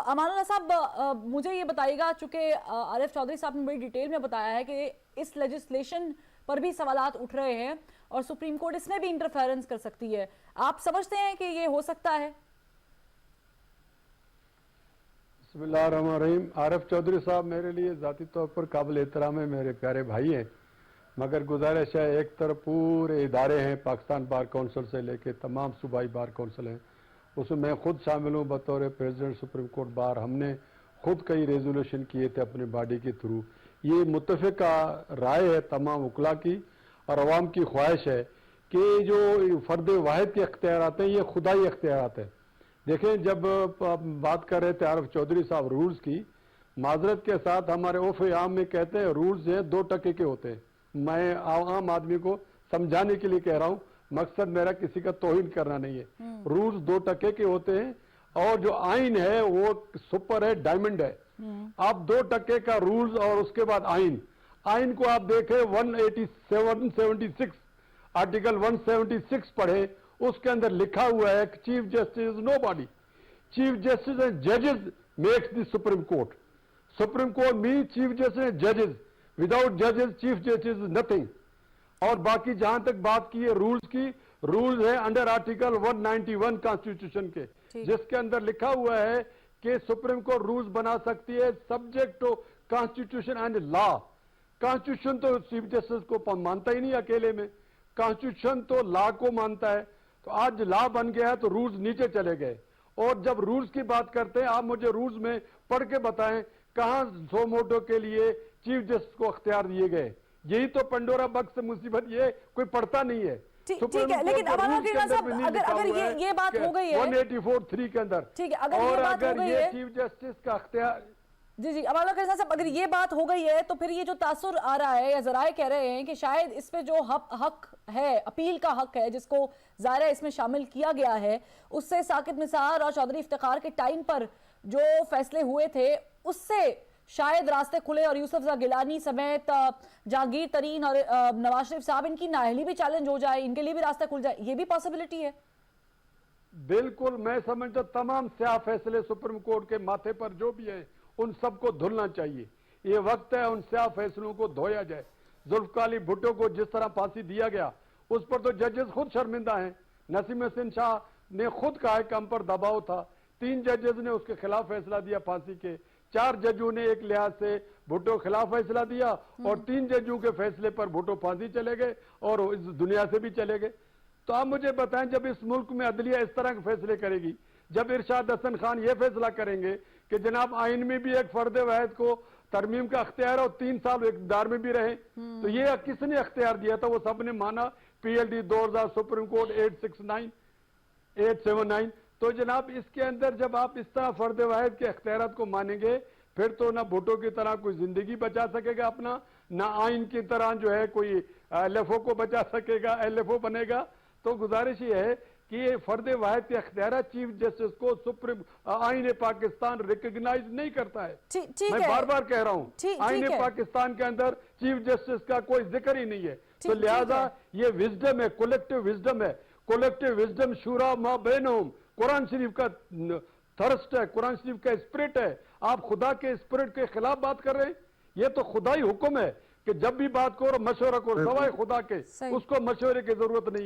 अमानुल्लाह साहब, मुझे ये बताइएगा, चूंकि आरिफ चौधरी साहब ने बड़ी डिटेल में बताया है कि इस लेजिस्लेशन पर भी सवालात उठ रहे हैं और सुप्रीम कोर्ट इसमें भी इंटरफेरेंस कर सकती है, आप समझते हैं कि ये हो सकता है? बिस्मिल्लाहिर्रहमानिर्रहीम। आरिफ चौधरी साहब मेरे लिए ज़ाती तौर पर काबिल एहतराम है, मेरे प्यारे भाई हैं, मगर गुजारिश है, एक तरफ पूरे इदारे हैं, पाकिस्तान बार काउंसिल से लेके तमाम सूबाई बार काउंसिल हैं, उसमें मैं खुद शामिल हूँ बतौर प्रेसिडेंट सुप्रीम कोर्ट बार। हमने खुद कई रेजोल्यूशन किए थे अपने बॉडी के थ्रू। ये मुत्तफ़िका राय है तमाम वकला की और अवाम की ख्वाहिश है कि जो फ़र्द वाहिद के अख्तियारात हैं ये खुदाई अख्तियारात हैं। देखें, जब बात कर रहे थे आरिफ चौधरी साहब रूल्स की, माजरत के साथ हमारे उर्फ आम में कहते हैं रूल्स जो है 2 टके के होते हैं। मैं आम आदमी को समझाने के लिए कह रहा हूं, मकसद मेरा किसी का तौहीन करना नहीं है। रूल्स 2 टके के होते हैं और जो आइन है वो सुपर है, डायमंड है। आप 2 टके का रूल्स और उसके बाद आइन को आप देखें 176 आर्टिकल 176 पढ़े, उसके अंदर लिखा हुआ है कि chief justice is nobody, chief justice and जजेस makes the supreme court. Supreme court mean chief justice and जजेस, विदाउट जजेस चीफ जस्टिस इज नथिंग। और बाकी जहां तक बात की है रूल्स की, रूल्स है अंडर आर्टिकल 191 कॉन्स्टिट्यूशन के, जिसके अंदर लिखा हुआ है कि सुप्रीम कोर्ट रूल्स बना सकती है subject to constitution and law. Constitution तो चीफ जस्टिस को मानता ही नहीं अकेले में, कॉन्स्टिट्यूशन तो लॉ को मानता है। तो आज लॉ बन गया है तो रूल्स नीचे चले गए। और जब रूल्स की बात करते हैं, आप मुझे रूल्स में पढ़ के बताएं कहां सो मोटो के लिए चीफ जस्टिस को अख्तियार दिए गए। यही तो पंडोरा बक्स मुसीबत, ये कोई पढ़ता नहीं है। ठीक है, लेकिन अगर ये बात हो गई है 184(3) के अंदर, ठीक है, अगर ये बात हो गई है चीफ जस्टिस का अख्तियार, जी अमानुल्लाह साहब, अगर ये बात हो गई है तो फिर ये जो तासुर आ रहा है या जराए कह रहे हैं कि शायद इस पे जो हक है, अपील का हक है, जिसको ज़ाहिर है इसमें शामिल किया गया है, उससे साकिब निसार और चौधरी इफ्तिखार के टाइम पर जो फैसले हुए थे उससे शायद रास्ते खुले और यूसुफ गिलानी समेत जहांगीर तरीन और नवाज शरीफ साहब, इनकी नाअहली भी चैलेंज हो जाए, इनके लिए भी रास्ता खुल जाए, ये भी पॉसिबिलिटी है। बिल्कुल, मैं समझता तमाम स्याह फैसले सुप्रीम कोर्ट के माथे पर जो भी है उन सबको धुलना चाहिए। ये वक्त है उन स्याह फैसलों को धोया जाए। जुल्फकार अली भुट्टो को जिस तरह फांसी दिया गया, उस पर तो जजेस खुद शर्मिंदा हैं। नसीम हसन शाह ने खुद कहा है कि हम पर दबाव था, 3 जजेस ने उसके खिलाफ फैसला दिया फांसी के, 4 जजों ने एक लिहाज से भुट्टो के खिलाफ फैसला दिया और 3 जजों के फैसले पर भुट्टो फांसी चले गए और इस दुनिया से भी चले गए। तो आप मुझे बताएं, जब इस मुल्क में अदलिया इस तरह के फैसले करेगी, जब इरशाद हसन खान ये फैसला करेंगे कि जनाब आइन में भी एक फर्द वाहिद को तरमीम का अख्तियार और 3 साल इक़्तिदार में भी रहे, तो ये किसने अख्तियार दिया था? वो सबने माना। PLD 2000 supreme court 879। तो जनाब इसके अंदर जब आप इस तरह फर्द वाहिद के अख्तियारात को मानेंगे, फिर तो ना भुट्टो की तरह कोई जिंदगी बचा सकेगा अपना, ना आइन की तरह जो है कोई LFO को बचा सकेगा, LFO बनेगा। तो गुजारिश ये है कि ये फर्द वाहिद के अख्तियार चीफ जस्टिस को सुप्रीम आईन पाकिस्तान रिकॉग्नाइज नहीं करता है। मैं बार बार कह रहा हूं, आईन पाकिस्तान के अंदर चीफ जस्टिस का कोई जिक्र ही नहीं है। तो लिहाजा ये विजडम है, कलेक्टिव विजडम है, कलेक्टिव विजडम शूरा मा बैनहुम, कुरान शरीफ का थर्स्ट है, कुरान शरीफ का स्पिरिट है। आप खुदा के स्पिरिट के खिलाफ बात कर रहे हैं। ये तो खुदाई हुक्म है कि जब भी बात करो मशवरा करो, सवाए खुदा के, उसको मशवरे की जरूरत नहीं है।